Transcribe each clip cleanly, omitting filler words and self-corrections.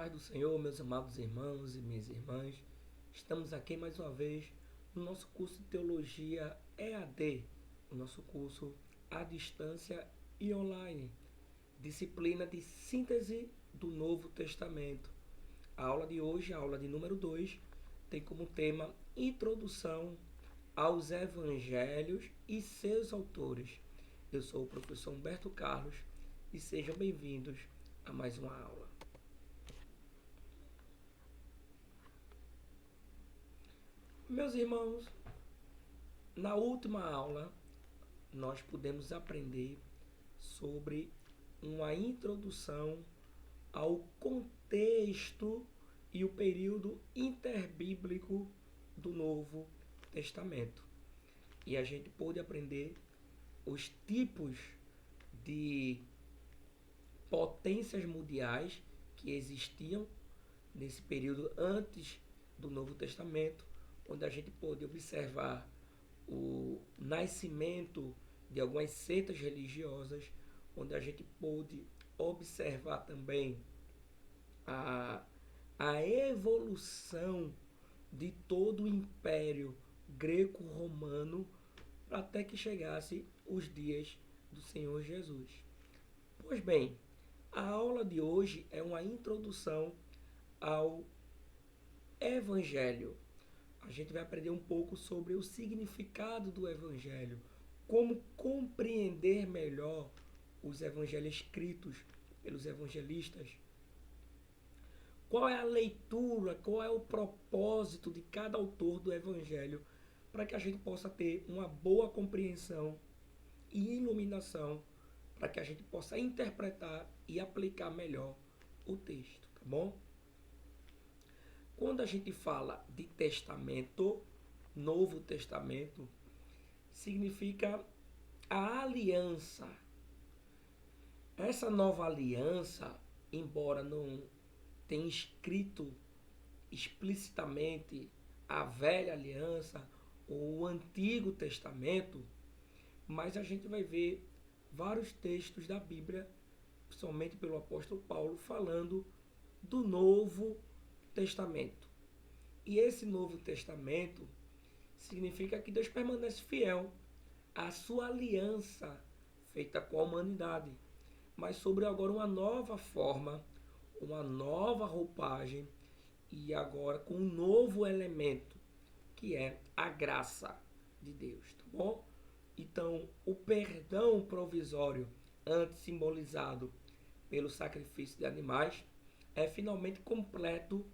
paz do Senhor, meus amados irmãos e minhas irmãs. Estamos aqui mais uma vez no nosso curso de Teologia EAD, o nosso curso à distância e online, disciplina de síntese do Novo Testamento. A aula de hoje, a aula de número 2, tem como tema Introdução aos Evangelhos e seus autores. Eu sou o professor Humberto Carlos e sejam bem-vindos a mais uma aula. Meus irmãos, na última aula nós pudemos aprender sobre uma introdução ao contexto e o período interbíblico do Novo Testamento. E a gente pôde aprender os tipos de potências mundiais que existiam nesse período antes do Novo Testamento, onde a gente pôde observar o nascimento de algumas seitas religiosas, onde a gente pôde observar também a evolução de todo o Império Greco-Romano até que chegasse os dias do Senhor Jesus. Pois bem, a aula de hoje é uma introdução ao Evangelho. A gente vai aprender um pouco sobre o significado do Evangelho, como compreender melhor os evangelhos escritos pelos evangelistas, qual é a leitura, qual é o propósito de cada autor do Evangelho, para que a gente possa ter uma boa compreensão e iluminação, para que a gente possa interpretar e aplicar melhor o texto, tá bom? Quando a gente fala de testamento, Novo Testamento, significa a aliança. Essa nova aliança, embora não tenha escrito explicitamente a velha aliança ou o Antigo Testamento, mas a gente vai ver vários textos da Bíblia, principalmente pelo apóstolo Paulo, falando do Novo Testamento. E esse Novo Testamento significa que Deus permanece fiel à sua aliança feita com a humanidade, mas sobre agora uma nova forma, uma nova roupagem e agora com um novo elemento, que é a graça de Deus, tá bom? Então, o perdão provisório, antes simbolizado pelo sacrifício de animais, é finalmente completo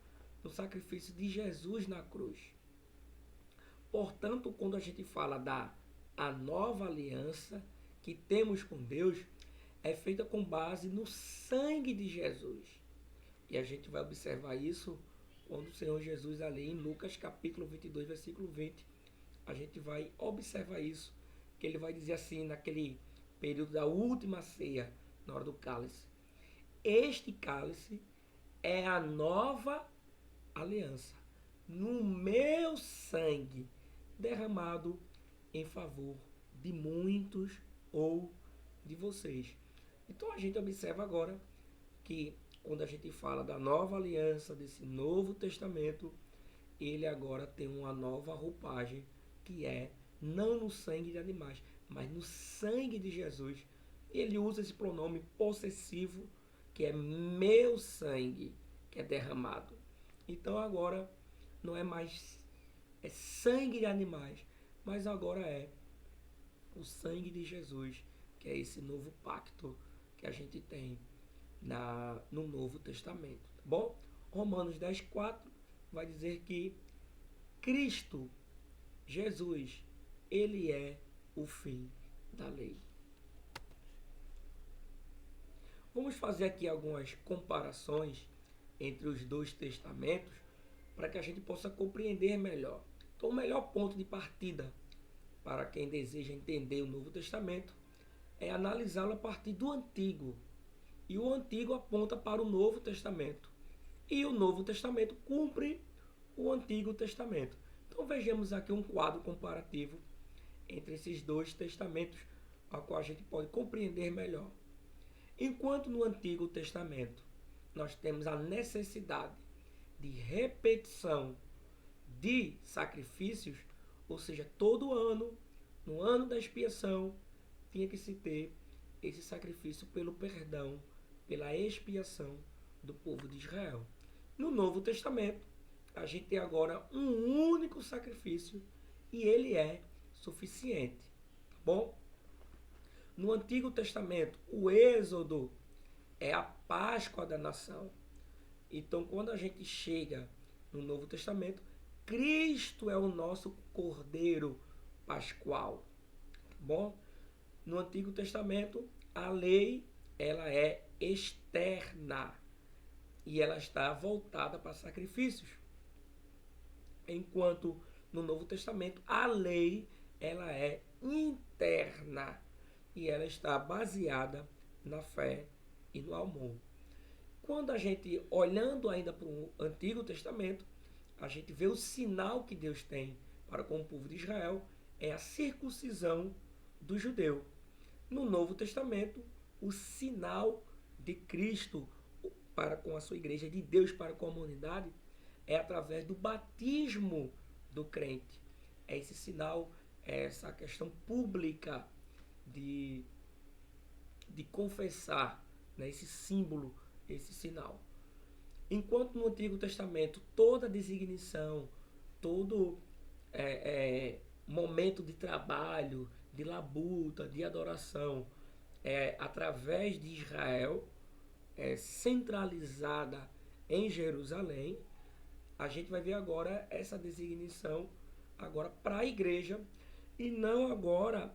no sacrifício de Jesus na cruz. Portanto, quando a gente fala a nova aliança que temos com Deus, é feita com base no sangue de Jesus. E a gente vai observar isso quando o Senhor Jesus, ali em Lucas capítulo 22, versículo 20, a gente vai observar isso, que ele vai dizer assim, naquele período da última ceia, na hora do cálice: este cálice é a nova aliança, no meu sangue, derramado em favor de muitos ou de vocês. Então a gente observa agora que quando a gente fala da nova aliança, desse novo testamento, ele agora tem uma nova roupagem, que é não no sangue de animais, mas no sangue de Jesus. Ele usa esse pronome possessivo, que é meu sangue, que é derramado. Então agora não é mais sangue de animais, mas agora é o sangue de Jesus, que é esse novo pacto que a gente tem no Novo Testamento, tá bom? Romanos 10:4 vai dizer que Cristo, Jesus, ele é o fim da lei. Vamos fazer aqui algumas comparações entre os dois testamentos para que a gente possa compreender melhor. Então, o melhor ponto de partida para quem deseja entender o Novo Testamento é analisá-lo a partir do Antigo. E o Antigo aponta para o Novo Testamento. E o Novo Testamento cumpre o Antigo Testamento. Então vejamos aqui um quadro comparativo entre esses dois testamentos, a qual a gente pode compreender melhor. Enquanto no Antigo Testamento nós temos a necessidade de repetição de sacrifícios, ou seja, todo ano, no ano da expiação, tinha que se ter esse sacrifício pelo perdão, pela expiação do povo de Israel. No Novo Testamento, a gente tem agora um único sacrifício e ele é suficiente, tá bom? No Antigo Testamento, o Êxodo é a Páscoa da nação. Então, quando a gente chega no Novo Testamento, Cristo é o nosso Cordeiro Pascual, tá bom? No Antigo Testamento, a lei ela é externa e ela está voltada para sacrifícios. Enquanto no Novo Testamento, a lei ela é interna e ela está baseada na fé e no amor. Quando a gente, olhando ainda para o Antigo Testamento, a gente vê o sinal que Deus tem para com o povo de Israel, é a circuncisão do judeu. No Novo Testamento, o sinal de Cristo para com a sua igreja, de Deus para com a humanidade, é através do batismo do crente. É esse sinal, é essa questão pública de confessar, né, esse símbolo, esse sinal. Enquanto no Antigo Testamento toda designação, todo momento de trabalho, de labuta, de adoração, através de Israel, centralizada em Jerusalém, a gente vai ver agora essa designação agora para a igreja e não agora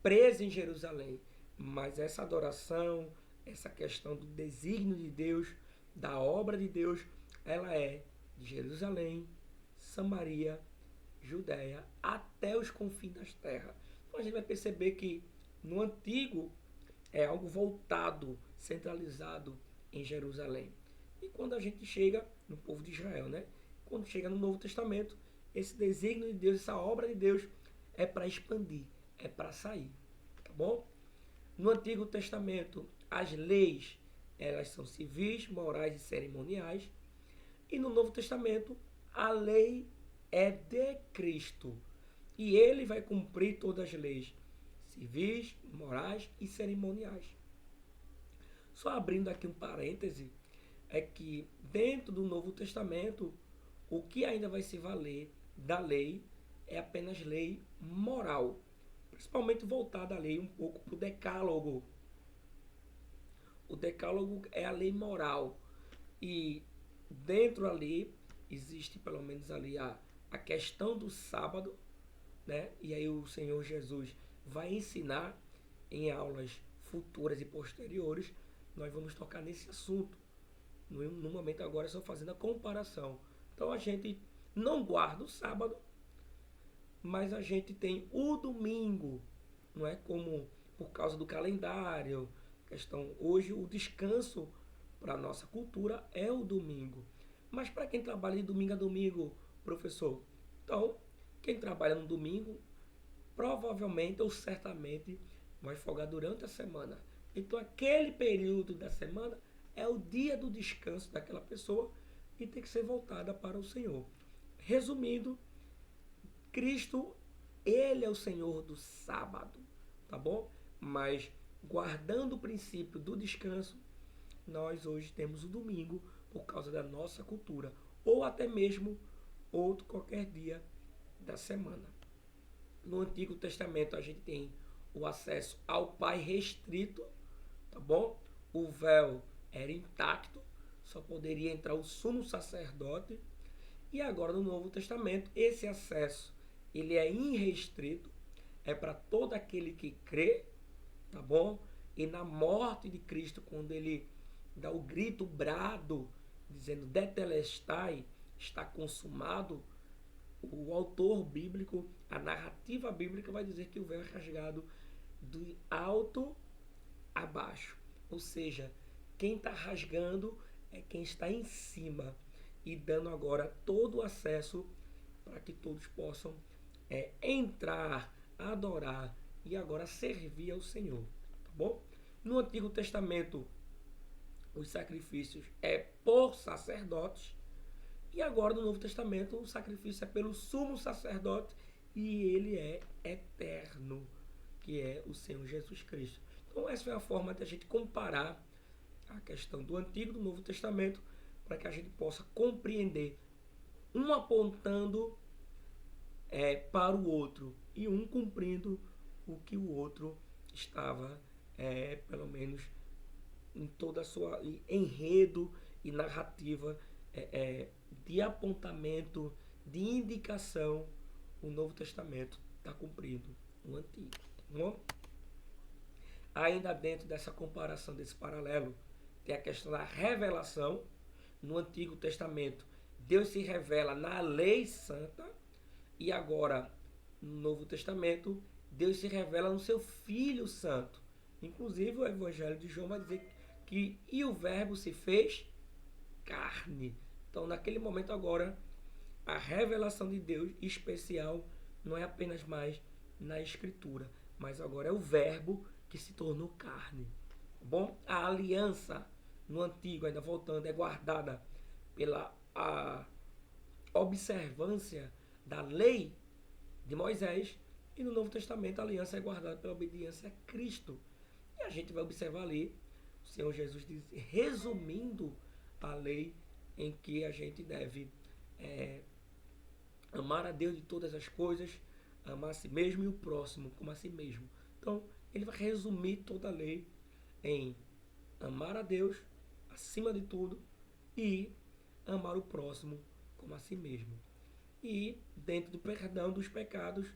presa em Jerusalém, mas essa adoração, essa questão do desígnio de Deus, da obra de Deus, ela é de Jerusalém, Samaria, Judéia, até os confins das terras. Então a gente vai perceber que no Antigo é algo voltado, centralizado em Jerusalém. E quando a gente chega no povo de Israel, né? Quando chega no Novo Testamento, esse desígnio de Deus, essa obra de Deus é para expandir, é para sair, tá bom? No Antigo Testamento, as leis, elas são civis, morais e cerimoniais. E no Novo Testamento, a lei é de Cristo. E ele vai cumprir todas as leis, civis, morais e cerimoniais. Só abrindo aqui um parêntese, é que dentro do Novo Testamento, o que ainda vai se valer da lei é apenas lei moral, principalmente voltada à lei um pouco para o decálogo. O decálogo é a lei moral e dentro ali existe pelo menos ali a questão do sábado, né? E aí o Senhor Jesus vai ensinar em aulas futuras e posteriores, nós vamos tocar nesse assunto. No momento agora, só fazendo a comparação. Então a gente não guarda o sábado, mas a gente tem o domingo, não é? Como por causa do calendário, questão hoje o descanso para a nossa cultura é o domingo. Mas para quem trabalha de domingo a domingo, professor, então quem trabalha no domingo provavelmente ou certamente vai folgar durante a semana. Então aquele período da semana é o dia do descanso daquela pessoa e tem que ser voltada para o Senhor. Resumindo, Cristo, ele é o Senhor do sábado, tá bom? Mas guardando o princípio do descanso, nós hoje temos o domingo por causa da nossa cultura, ou até mesmo outro qualquer dia da semana. No Antigo Testamento a gente tem o acesso ao Pai restrito, tá bom? O véu era intacto, só poderia entrar o sumo sacerdote. E agora no Novo Testamento esse acesso ele é irrestrito, é para todo aquele que crê, tá bom? E na morte de Cristo, quando ele dá o grito, o brado, dizendo Tetelestai, está consumado, o autor bíblico, a narrativa bíblica vai dizer que o véu é rasgado do alto a baixo. Ou seja, quem está rasgando é quem está em cima e dando agora todo o acesso para que todos possam entrar, adorar e agora servir ao Senhor, tá bom? No Antigo Testamento, os sacrifícios é por sacerdotes, e agora no Novo Testamento o sacrifício é pelo sumo sacerdote, e ele é eterno, que é o Senhor Jesus Cristo. Então essa foi a forma de a gente comparar a questão do Antigo e do Novo Testamento, para que a gente possa compreender, um apontando para o outro e um cumprindo o que o outro estava, pelo menos em toda a sua enredo e narrativa, de apontamento, de indicação. O Novo Testamento está cumprindo o Antigo. Tá bom? Ainda dentro dessa comparação, desse paralelo, tem a questão da revelação. No Antigo Testamento, Deus se revela na lei santa, e agora, no Novo Testamento, Deus se revela no seu Filho Santo. Inclusive, o Evangelho de João vai dizer que e o Verbo se fez carne. Então, naquele momento agora, a revelação de Deus especial não é apenas mais na Escritura, mas agora é o Verbo que se tornou carne. Bom, a aliança no Antigo, ainda voltando, é guardada pela observância da lei de Moisés, e no Novo Testamento a aliança é guardada pela obediência a Cristo. E a gente vai observar ali o Senhor Jesus diz, resumindo a lei, em que a gente deve amar a Deus de todas as coisas, amar a si mesmo e o próximo como a si mesmo. Então, ele vai resumir toda a lei em amar a Deus acima de tudo e amar o próximo como a si mesmo. E dentro do perdão dos pecados,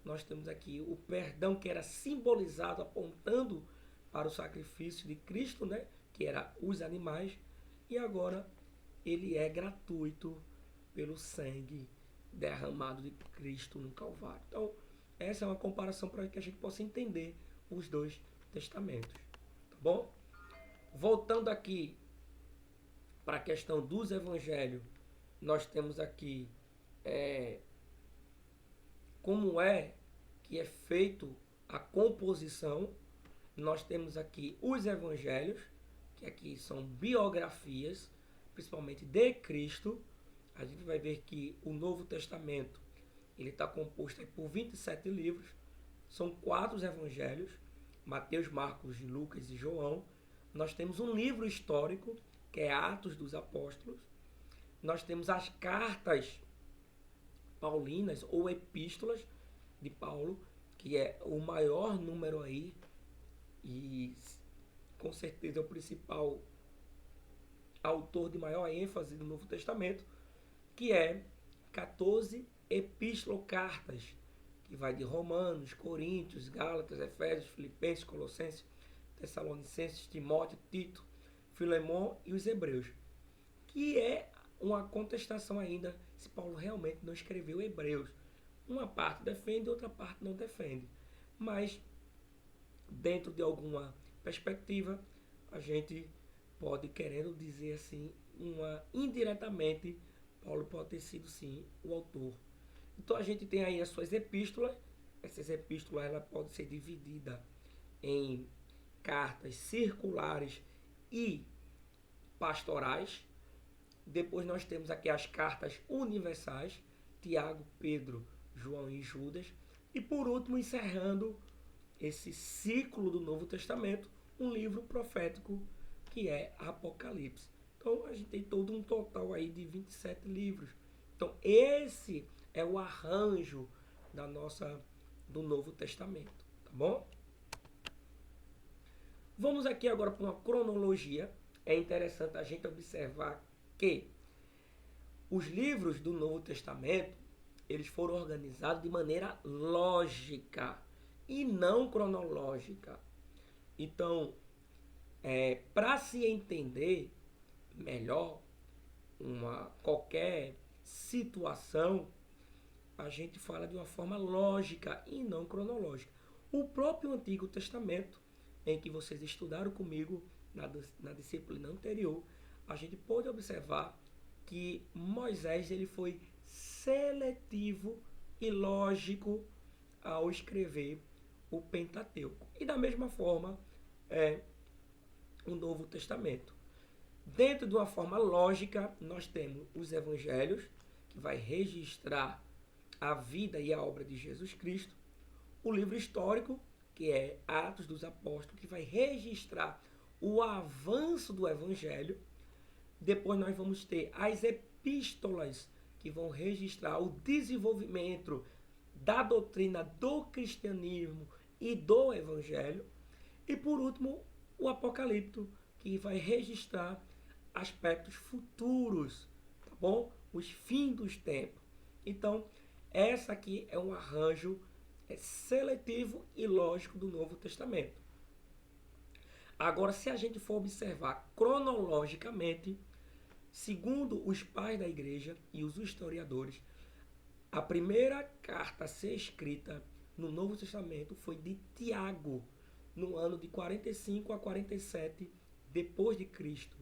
nós temos aqui o perdão que era simbolizado, apontando para o sacrifício de Cristo, né? Que era os animais, e agora ele é gratuito pelo sangue derramado de Cristo no Calvário. Então, essa é uma comparação para que a gente possa entender os dois testamentos. Tá bom? Voltando aqui para a questão dos evangelhos, nós temos aqui como é que é feito a composição. Nós temos aqui os evangelhos, que aqui são biografias, principalmente de Cristo. A gente vai ver que o Novo Testamento ele está composto por 27 livros. São 4 evangelhos, Mateus, Marcos, Lucas e João. Nós temos um livro histórico, que é Atos dos Apóstolos. Nós temos as cartas paulinas ou epístolas de Paulo, que é o maior número aí, e com certeza é o principal autor de maior ênfase do Novo Testamento, que é 14 epístolas-cartas, que vai de Romanos, Coríntios, Gálatas, Efésios, Filipenses, Colossenses, Tessalonicenses, Timóteo, Tito, Filemon e os Hebreus, que é uma contestação ainda se Paulo realmente não escreveu Hebreus. Uma parte defende, outra parte não defende. Mas, dentro de alguma perspectiva, a gente pode, querendo dizer assim, indiretamente, Paulo pode ter sido, sim, o autor. Então, a gente tem aí as suas epístolas. Essas epístolas ela pode ser dividida em cartas circulares e pastorais. Depois nós temos aqui as cartas universais, Tiago, Pedro, João e Judas. E por último, encerrando esse ciclo do Novo Testamento, um livro profético que é Apocalipse. Então a gente tem todo um total aí de 27 livros. Então esse é o arranjo do Novo Testamento, tá bom? Vamos aqui agora para uma cronologia. É interessante a gente observar que os livros do Novo Testamento, eles foram organizados de maneira lógica e não cronológica. Então, para se entender melhor qualquer situação, a gente fala de uma forma lógica e não cronológica. O próprio Antigo Testamento, em que vocês estudaram comigo na disciplina anterior, a gente pode observar que Moisés ele foi seletivo e lógico ao escrever o Pentateuco. E da mesma forma o Novo Testamento. Dentro de uma forma lógica, nós temos os evangelhos, que vai registrar a vida e a obra de Jesus Cristo. O livro histórico, que é Atos dos Apóstolos, que vai registrar o avanço do evangelho. Depois nós vamos ter as epístolas, que vão registrar o desenvolvimento da doutrina do cristianismo e do evangelho. E por último, o Apocalipto, que vai registrar aspectos futuros, tá bom? Os fins dos tempos. Então, essa aqui é um arranjo seletivo e lógico do Novo Testamento. Agora, se a gente for observar cronologicamente, segundo os pais da igreja e os historiadores, a primeira carta a ser escrita no Novo Testamento foi de Tiago, no ano de 45 a 47 depois de Cristo.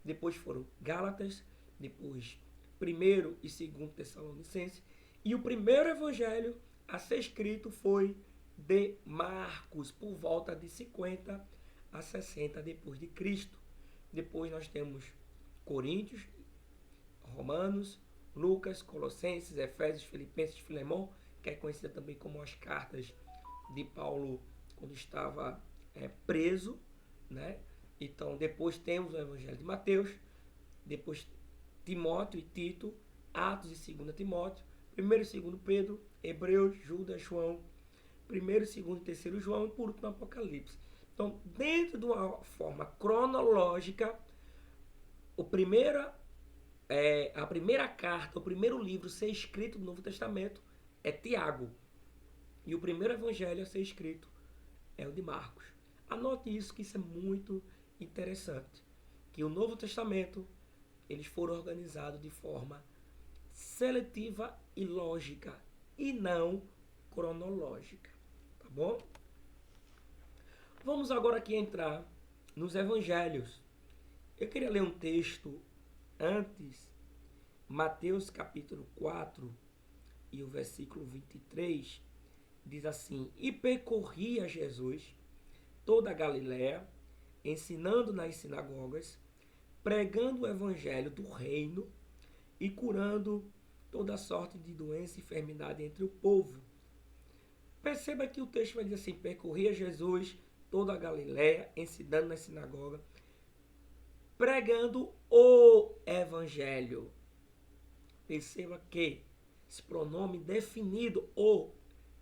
Depois foram Gálatas, depois 1º e 2º Tessalonicenses, e o primeiro evangelho a ser escrito foi de Marcos, por volta de 50 a 60 depois de Cristo. Depois nós temos Coríntios, Romanos, Lucas, Colossenses, Efésios, Filipenses, Filemão, que é conhecida também como as cartas de Paulo quando estava preso, né? Então, depois temos o Evangelho de Mateus, depois Timóteo e Tito, Atos e 2 Timóteo, 1º e 2 Pedro, Hebreus, Judas, João, 1º, 2º e 3º João e por último Apocalipse. Então, dentro de uma forma cronológica, a primeira carta, o primeiro livro a ser escrito no Novo Testamento é Tiago. E o primeiro evangelho a ser escrito é o de Marcos. Anote isso, que isso é muito interessante. Que o Novo Testamento, eles foram organizados de forma seletiva e lógica, e não cronológica. Tá bom? Vamos agora aqui entrar nos evangelhos. Eu queria ler um texto antes, Mateus capítulo 4 e o versículo 23, diz assim: E percorria Jesus toda a Galiléia, ensinando nas sinagogas, pregando o evangelho do reino e curando toda sorte de doença e enfermidade entre o povo. Perceba que o texto vai dizer assim: percorria Jesus toda a Galiléia, ensinando nas sinagogas, pregando o evangelho. Perceba que esse pronome definido, o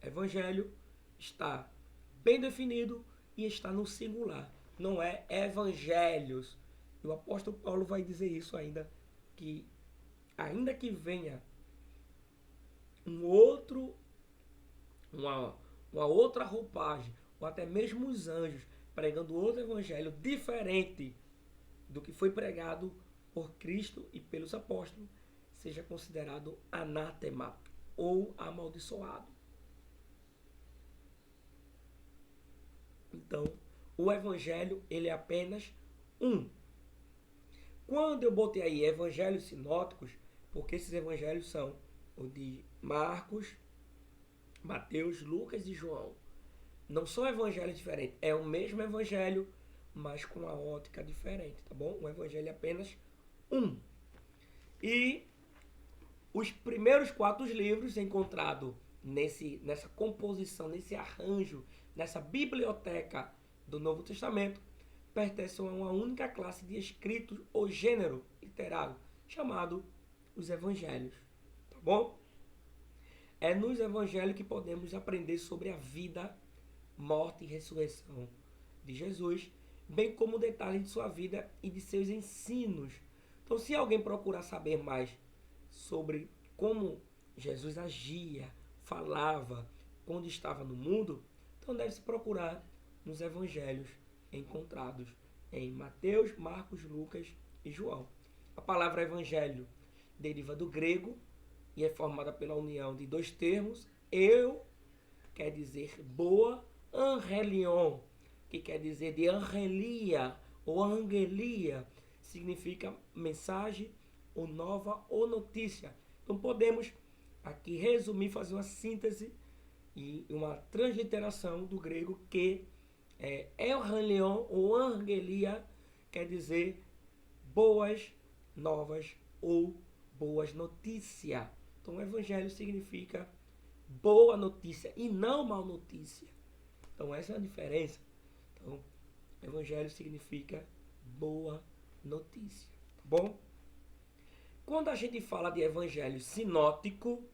evangelho, está bem definido e está no singular. Não é evangelhos. E o apóstolo Paulo vai dizer isso ainda que venha uma outra roupagem, ou até mesmo os anjos pregando outro evangelho diferente do que foi pregado por Cristo e pelos apóstolos, seja considerado anátema ou amaldiçoado. Então, o evangelho, ele é apenas um. Quando eu botei aí evangelhos sinóticos, porque esses evangelhos são o de Marcos, Mateus, Lucas e João. Não são evangelhos diferentes, é o mesmo evangelho, mas com uma ótica diferente, tá bom? O evangelho é apenas um. E os primeiros 4 livros encontrados nessa composição, nesse arranjo, nessa biblioteca do Novo Testamento, pertencem a uma única classe de escritos ou gênero literário, chamado os evangelhos, tá bom? É nos evangelhos que podemos aprender sobre a vida, morte e ressurreição de Jesus, bem como detalhes de sua vida e de seus ensinos. Então, se alguém procurar saber mais sobre como Jesus agia, falava, quando estava no mundo, então deve-se procurar nos evangelhos encontrados em Mateus, Marcos, Lucas e João. A palavra evangelho deriva do grego e é formada pela união de 2 termos. Eu quer dizer boa, angelion, que quer dizer de angelia ou angelia, significa mensagem ou nova ou notícia. Então podemos aqui resumir, fazer uma síntese e uma transliteração do grego que evangelion ou angelia quer dizer boas novas ou boas notícias. Então, o evangelho significa boa notícia e não mal notícia. Então, essa é a diferença. Então, evangelho significa boa notícia. Tá bom? Quando a gente fala de evangelho sinótico,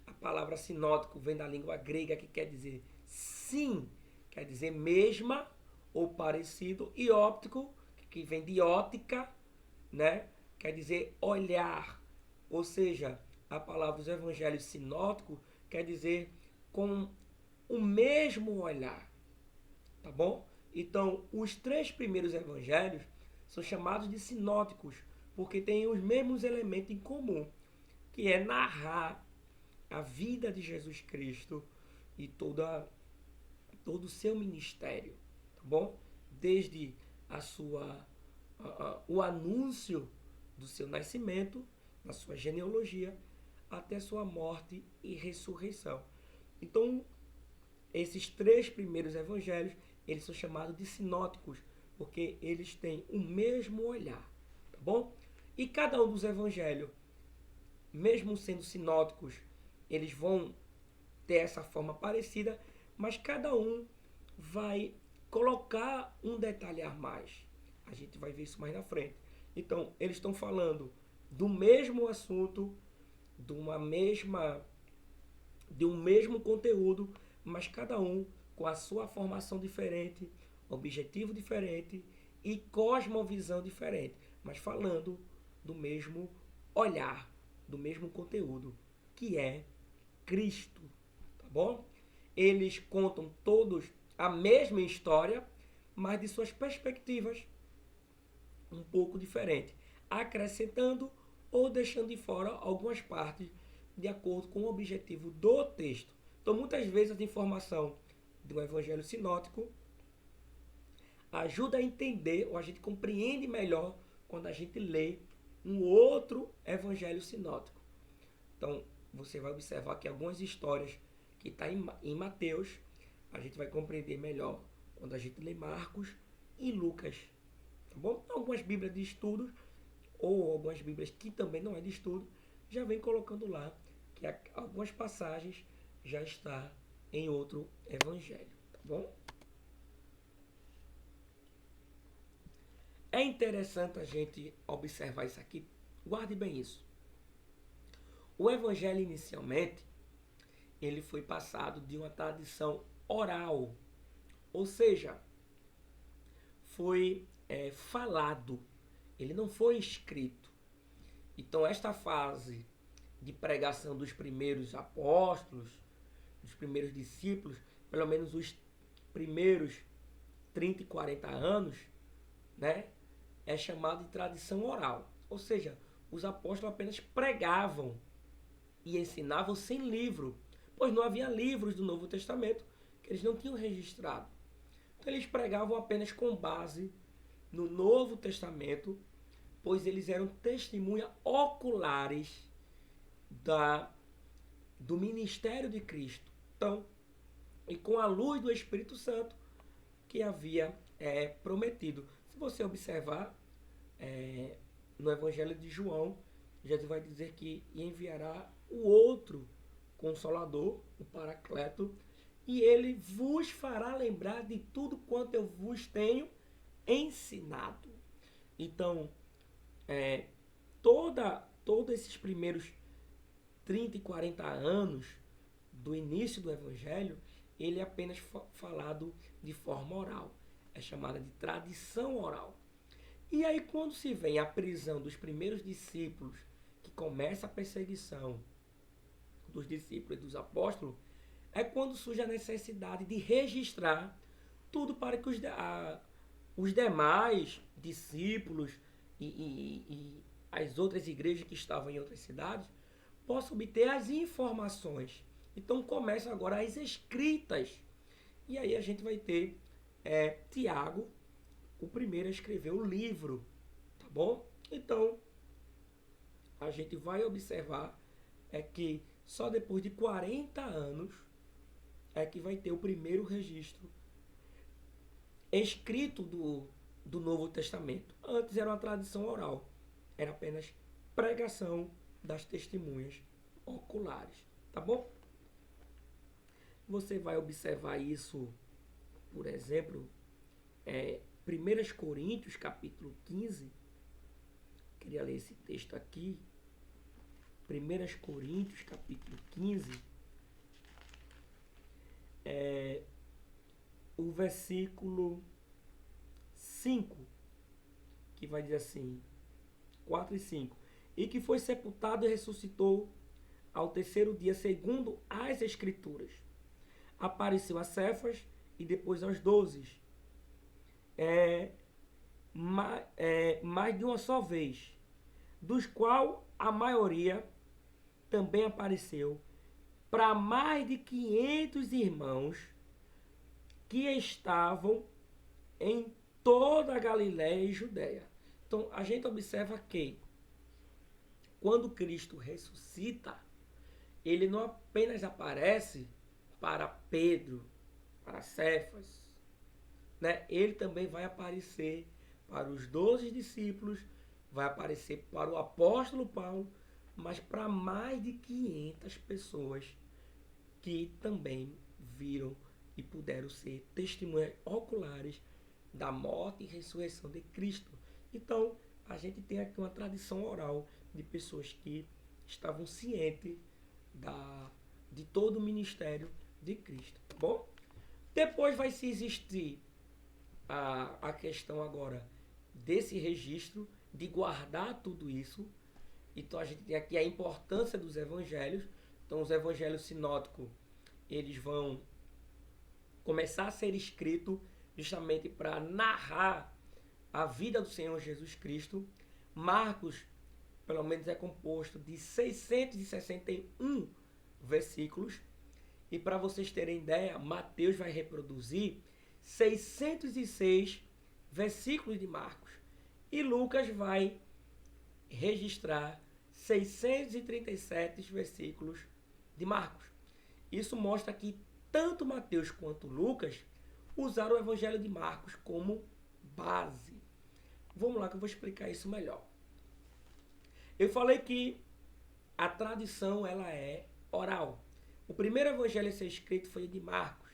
a palavra sinótico vem da língua grega que quer dizer sim, quer dizer mesma ou parecido, e óptico, que vem de ótica, né? Quer dizer olhar. Ou seja, a palavra dos evangelhos sinóticos quer dizer com o mesmo olhar. Tá bom? Então, os 3 primeiros evangelhos são chamados de sinóticos, porque têm os mesmos elementos em comum, que é narrar a vida de Jesus Cristo e todo o seu ministério, tá bom? Desde o anúncio do seu nascimento, na sua genealogia, até sua morte e ressurreição. Então, esses 3 primeiros evangelhos, eles são chamados de sinóticos, porque eles têm o mesmo olhar, tá bom? E cada um dos evangelhos, mesmo sendo sinóticos, eles vão ter essa forma parecida, mas cada um vai colocar um detalhe a mais. A gente vai ver isso mais na frente. Então, eles estão falando do mesmo assunto, de um mesmo conteúdo, mas cada um com a sua formação diferente, objetivo diferente e cosmovisão diferente, mas falando do mesmo olhar, do mesmo conteúdo, que é Cristo, tá bom? Eles contam todos a mesma história, mas de suas perspectivas um pouco diferentes, acrescentando ou deixando de fora algumas partes de acordo com o objetivo do texto. Então, muitas vezes, a informação do evangelho sinótico ajuda a entender, ou a gente compreende melhor quando a gente lê um outro evangelho sinótico. Então, você vai observar que algumas histórias que estão em Mateus, a gente vai compreender melhor quando a gente lê Marcos e Lucas. Tá bom? Algumas bíblias de estudos, ou algumas bíblias que também não é de estudo, já vem colocando lá que algumas passagens já está em outro evangelho. Tá bom? É interessante a gente observar isso aqui. Guarde bem isso. O evangelho, inicialmente, ele foi passado de uma tradição oral. Ou seja, foi falado. Ele não foi escrito. Então, esta fase de pregação dos primeiros apóstolos, dos primeiros discípulos, pelo menos os primeiros 30 e 40 anos, né, é chamado de tradição oral. Ou seja, os apóstolos apenas pregavam e ensinavam sem livro, pois não havia livros do Novo Testamento que eles não tinham registrado. Então eles pregavam apenas com base no Novo Testamento, pois eles eram testemunhas oculares do ministério de Cristo. Então, e com a luz do Espírito Santo que havia prometido. Se você observar no Evangelho de João, Jesus vai dizer que enviará o outro Consolador, o Paracleto, e ele vos fará lembrar de tudo quanto eu vos tenho ensinado. Então, todos esses primeiros 30 e 40 anos do início do Evangelho, ele é apenas falado de forma oral. É chamada de tradição oral. E aí, quando se vem a prisão dos primeiros discípulos, que começa a perseguição dos discípulos e dos apóstolos, é quando surge a necessidade de registrar tudo para que os demais discípulos e as outras igrejas que estavam em outras cidades possam obter as informações. Então começam agora as escritas. E aí a gente vai ter Tiago, o primeiro a escrever o livro, tá bom? Então, a gente vai observar que só depois de 40 anos é que vai ter o primeiro registro escrito do Novo Testamento. Antes era uma tradição oral, era apenas pregação das testemunhas oculares, tá bom? Você vai observar isso, por exemplo, 1 Coríntios, capítulo 15. Queria ler esse texto aqui. 1 Coríntios, capítulo 15. O versículo 5, que vai dizer assim, 4 e 5. E que foi sepultado e ressuscitou ao terceiro dia, segundo as Escrituras. Apareceu a Cefas e depois aos 12. Mais de uma só vez, dos qual a maioria também apareceu para mais de 500 irmãos que estavam em toda a Galiléia e Judéia. Então, a gente observa que quando Cristo ressuscita, ele não apenas aparece para Pedro, para Cefas, né? Ele também vai aparecer para os 12 discípulos, vai aparecer para o apóstolo Paulo, mas para mais de 500 pessoas que também viram e puderam ser testemunhas oculares da morte e ressurreição de Cristo. Então, a gente tem aqui uma tradição oral de pessoas que estavam cientes de todo o ministério de Cristo, tá bom? Depois vai se existir a questão agora desse registro, de guardar tudo isso. Então a gente tem aqui a importância dos evangelhos. Então os evangelhos sinóticos, eles vão começar a ser escritos justamente para narrar a vida do Senhor Jesus Cristo. Marcos, pelo menos, é composto de 661 versículos. E para vocês terem ideia, Mateus vai reproduzir 606 versículos de Marcos. E Lucas vai registrar 637 versículos de Marcos. Isso mostra que tanto Mateus quanto Lucas usaram o Evangelho de Marcos como base. Vamos lá que eu vou explicar isso melhor. Eu falei que a tradição ela é oral. O primeiro evangelho a ser escrito foi o de Marcos.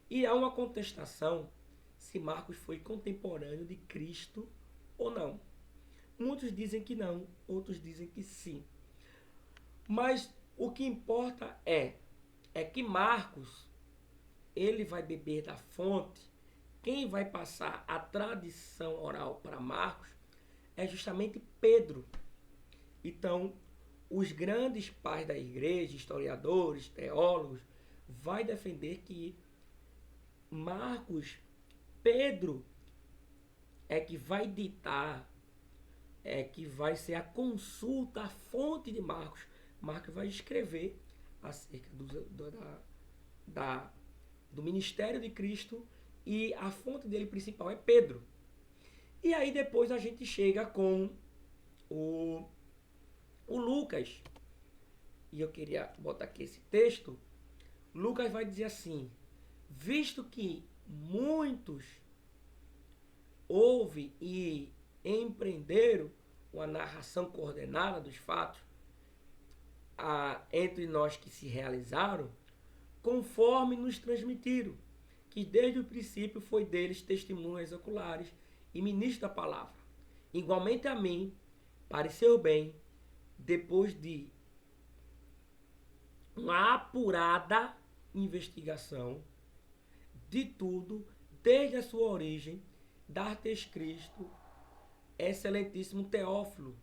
E há uma contestação se Marcos foi contemporâneo de Cristo ou não. Muitos dizem que não, outros dizem que sim. Mas o que importa é que Marcos, ele vai beber da fonte. Quem vai passar a tradição oral para Marcos é justamente Pedro. Então, os grandes pais da igreja, historiadores, teólogos, vai defender que Marcos, Pedro, é que vai ditar, é que vai ser a consulta, a fonte de Marcos. Marcos vai escrever acerca do ministério de Cristo e a fonte dele principal é Pedro. E aí depois a gente chega com o Lucas. E eu queria botar aqui esse texto. Lucas vai dizer assim: visto que muitos houve e empreenderam uma narração coordenada dos fatos entre nós que se realizaram, conforme nos transmitiram, que desde o princípio foi deles testemunhas oculares e ministro da palavra. Igualmente a mim, pareceu bem, depois de uma apurada investigação de tudo, desde a sua origem, dar-te escrito, excelentíssimo Teófilo.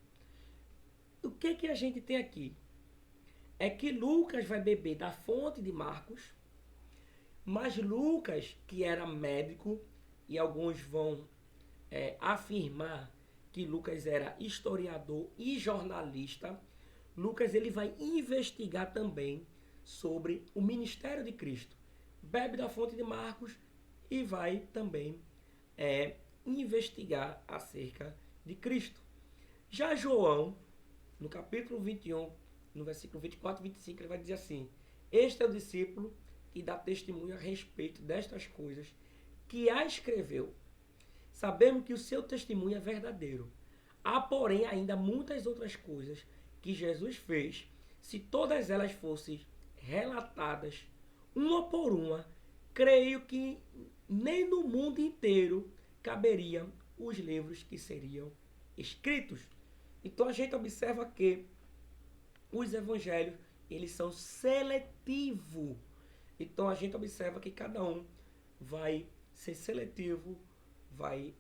O que a gente tem aqui? É que Lucas vai beber da fonte de Marcos, mas Lucas, que era médico, e alguns vão afirmar que Lucas era historiador e jornalista, Lucas ele vai investigar também sobre o ministério de Cristo. Bebe da fonte de Marcos e vai também investigar acerca de Cristo. Já João, no capítulo 21, no versículo 24 e 25, ele vai dizer assim: este é o discípulo que dá testemunho a respeito destas coisas, que a escreveu, sabemos que o seu testemunho é verdadeiro. Há, porém, ainda muitas outras coisas que Jesus fez. Se todas elas fossem relatadas, uma por uma, creio que nem no mundo inteiro caberiam os livros que seriam escritos. Então a gente observa que os evangelhos, eles são seletivos. Então a gente observa que cada um vai ser seletivo, vai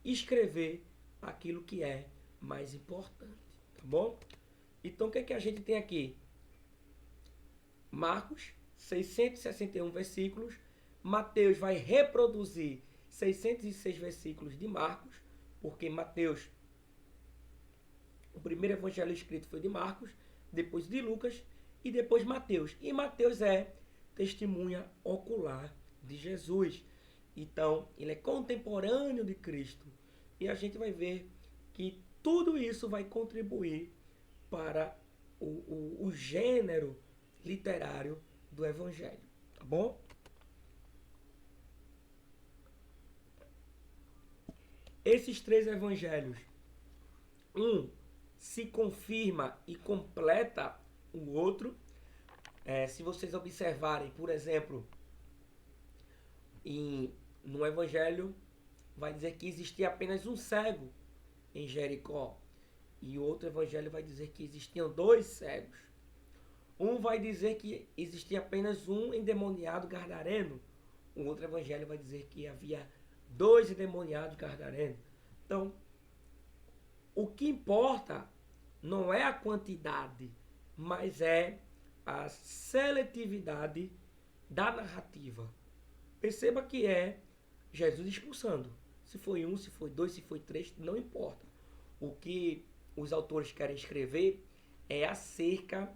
escrever aquilo que é mais importante, tá bom? Então o que é que a gente tem aqui? Marcos, 661 versículos. Mateus vai reproduzir 606 versículos de Marcos, porque Mateus, o primeiro evangelho escrito foi de Marcos, depois de Lucas e depois Mateus. E Mateus é testemunha ocular de Jesus. Então, ele é contemporâneo de Cristo. E a gente vai ver que tudo isso vai contribuir para o gênero literário do Evangelho. Tá bom? Esses três evangelhos, um se confirma e completa o outro. Se vocês observarem, por exemplo, no evangelho vai dizer que existia apenas um cego em Jericó. E o outro evangelho vai dizer que existiam dois cegos. Um vai dizer que existia apenas um endemoniado gadareno. O outro evangelho vai dizer que havia dois endemoniados gadarenos. Então, o que importa não é a quantidade, mas é a seletividade da narrativa. Perceba que é Jesus expulsando. Se foi um, se foi dois, se foi três, não importa. O que os autores querem escrever é acerca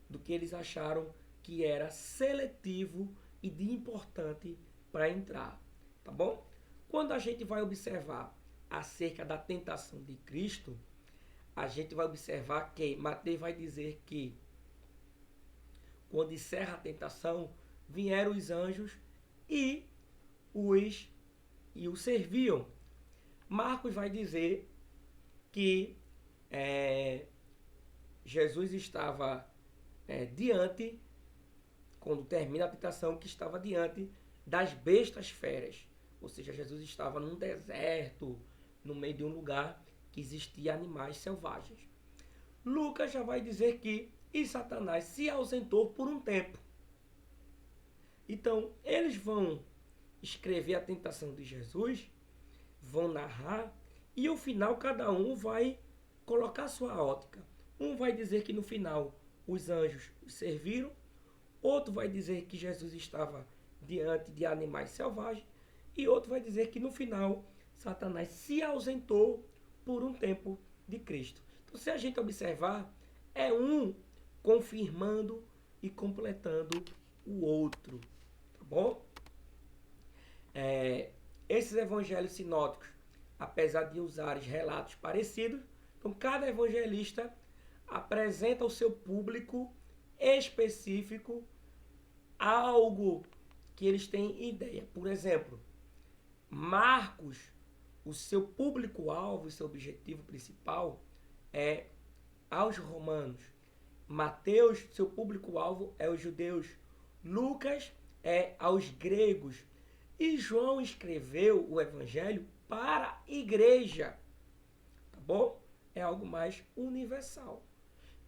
do que eles acharam que era seletivo e de importante para entrar. Tá bom? Quando a gente vai observar acerca da tentação de Cristo, a gente vai observar que Mateus vai dizer que quando encerra a tentação, vieram os anjos e o serviam. Marcos vai dizer que Jesus estava diante, quando termina a tentação, que estava diante das bestas feras. Ou seja, Jesus estava num deserto, no meio de um lugar que existia animais selvagens. Lucas já vai dizer que Satanás se ausentou por um tempo. Então, eles vão escrever a tentação de Jesus, vão narrar, e ao final cada um vai colocar sua ótica. Um vai dizer que no final os anjos os serviram, outro vai dizer que Jesus estava diante de animais selvagens, e outro vai dizer que no final Satanás se ausentou por um tempo de Cristo. Então, se a gente observar, é um confirmando e completando o outro. Tá bom? Esses evangelhos sinóticos, apesar de usarem relatos parecidos, então cada evangelista apresenta ao seu público específico algo que eles têm ideia. Por exemplo, Marcos, o seu público-alvo, o seu objetivo principal é aos romanos. Mateus, seu público-alvo é os judeus. Lucas é aos gregos. E João escreveu o evangelho para a igreja. Tá bom? É algo mais universal.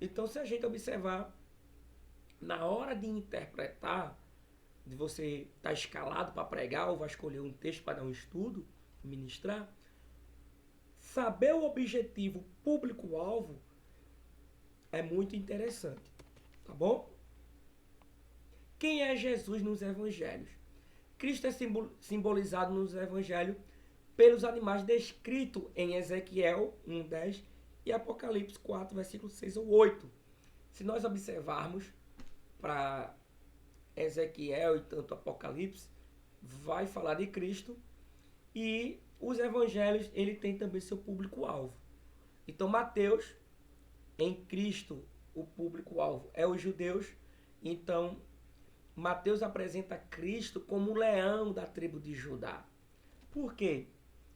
Então, se a gente observar, na hora de interpretar, de você estar escalado para pregar ou vai escolher um texto para dar um estudo, ministrar, saber o objetivo público-alvo é muito interessante. Tá bom? Quem é Jesus nos evangelhos? Cristo é simbolizado nos evangelhos pelos animais descritos em Ezequiel 1:10 e Apocalipse 4, versículos 6 ou 8. Se nós observarmos para Ezequiel e tanto Apocalipse, vai falar de Cristo, e os evangelhos, ele tem também seu público-alvo. Então, Mateus, em Cristo, o público-alvo é os judeus. Então, Mateus apresenta Cristo como o leão da tribo de Judá. Por quê?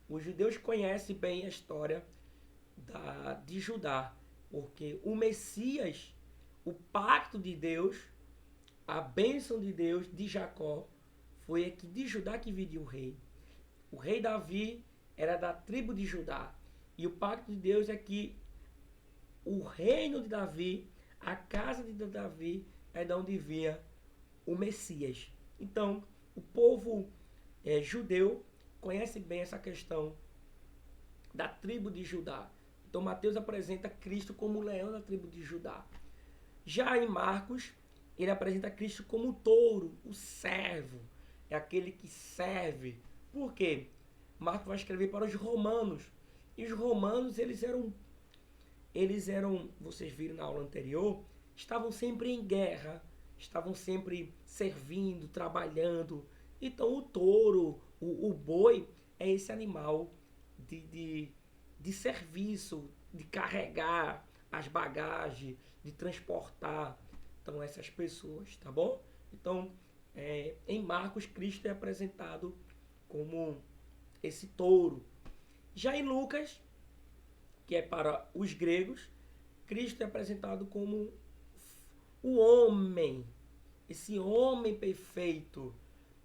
Os judeus conhecem bem a história de Judá, porque o Messias, o pacto de Deus, a bênção de Deus de Jacó, foi aqui de Judá que viria o rei. O rei Davi era da tribo de Judá. E o pacto de Deus é que o reino de Davi, a casa de Davi, é de onde vinha o Messias. Então, o povo judeu conhece bem essa questão da tribo de Judá. Então, Mateus apresenta Cristo como o leão da tribo de Judá. Já em Marcos, ele apresenta Cristo como o touro, o servo. É aquele que serve. Por quê? Marcos vai escrever para os romanos. E os romanos, eles eram, vocês viram na aula anterior, estavam sempre em guerra, estavam sempre servindo, trabalhando. Então o touro, o boi, é esse animal de serviço, de carregar as bagagens, de transportar então essas pessoas, tá bom? Então, em Marcos, Cristo é apresentado como esse touro. Já em Lucas, que é para os gregos, Cristo é apresentado como o homem, esse homem perfeito,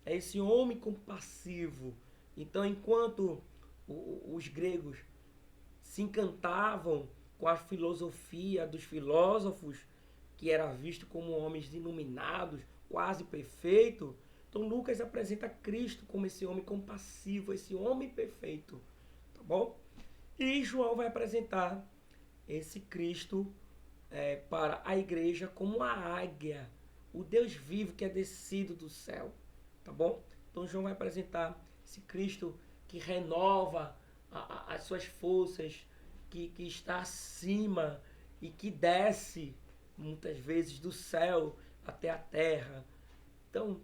é esse homem compassivo. Então, enquanto os gregos se encantavam com a filosofia dos filósofos, que era visto como homens iluminados, quase perfeito, então Lucas apresenta Cristo como esse homem compassivo, esse homem perfeito, tá bom? E João vai apresentar esse Cristo para a igreja como a águia, o Deus vivo que é descido do céu, tá bom? Então João vai apresentar esse Cristo que renova as suas forças, que está acima e que desce muitas vezes do céu até a terra. Então,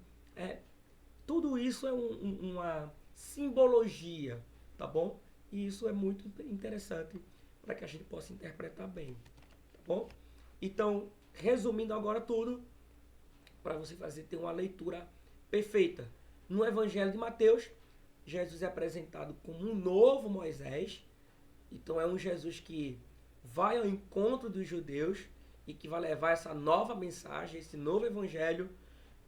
tudo isso é uma simbologia, tá bom? E isso é muito interessante para que a gente possa interpretar bem, tá bom? Então, resumindo agora tudo, para você ter uma leitura perfeita. No Evangelho de Mateus, Jesus é apresentado como um novo Moisés. Então, é um Jesus que vai ao encontro dos judeus e que vai levar essa nova mensagem, esse novo Evangelho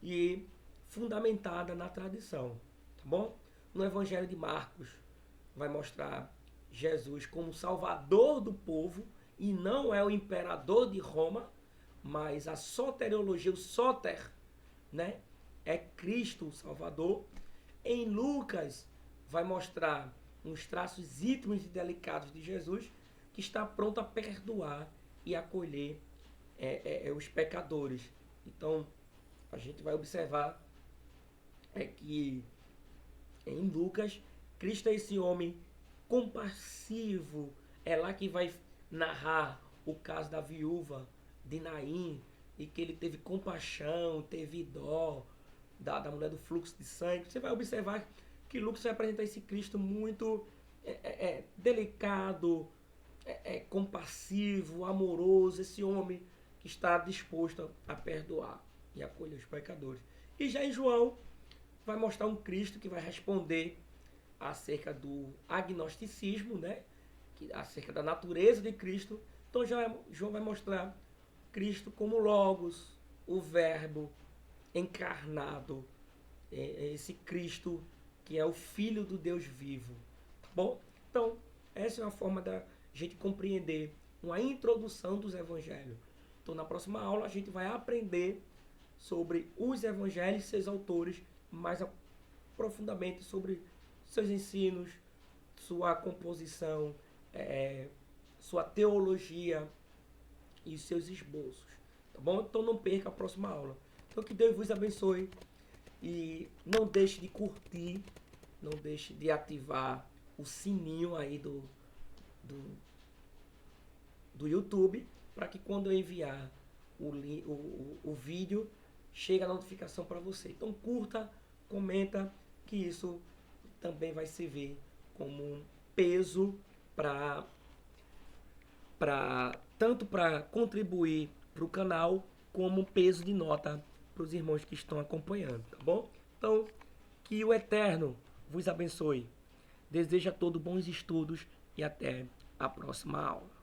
e fundamentada na tradição, tá bom? No Evangelho de Marcos, vai mostrar Jesus como salvador do povo e não é o imperador de Roma, mas a soteriologia, o soter, né? É Cristo o Salvador. Em Lucas, vai mostrar uns traços íntimos e delicados de Jesus, que está pronto a perdoar e acolher os pecadores. Então, a gente vai observar que em Lucas, Cristo é esse homem compassivo. É lá que vai narrar o caso da viúva de Naim, e que ele teve compaixão, teve dó da mulher do fluxo de sangue. Você vai observar que Lucas vai apresentar esse Cristo muito delicado, compassivo, amoroso, esse homem que está disposto a perdoar e acolher os pecadores. E já em João, vai mostrar um Cristo que vai responder acerca do agnosticismo, né? Acerca da natureza de Cristo. Então João vai mostrar Cristo como Logos, o Verbo encarnado, esse Cristo que é o Filho do Deus vivo, tá bom? Então, essa é uma forma da gente compreender uma introdução dos evangelhos. Então, na próxima aula, a gente vai aprender sobre os evangelhos e seus autores, mais profundamente sobre seus ensinos, sua composição, sua teologia e seus esboços, tá bom? Então não perca a próxima aula. Então que Deus vos abençoe e não deixe de curtir, não deixe de ativar o sininho aí do YouTube, para que quando eu enviar o vídeo, chegue a notificação para você. Então curta, comenta, que isso também vai servir como um peso tanto para contribuir para o canal, como um peso de nota para os irmãos que estão acompanhando, tá bom? Então, que o Eterno vos abençoe. Desejo a todos bons estudos e até a próxima aula.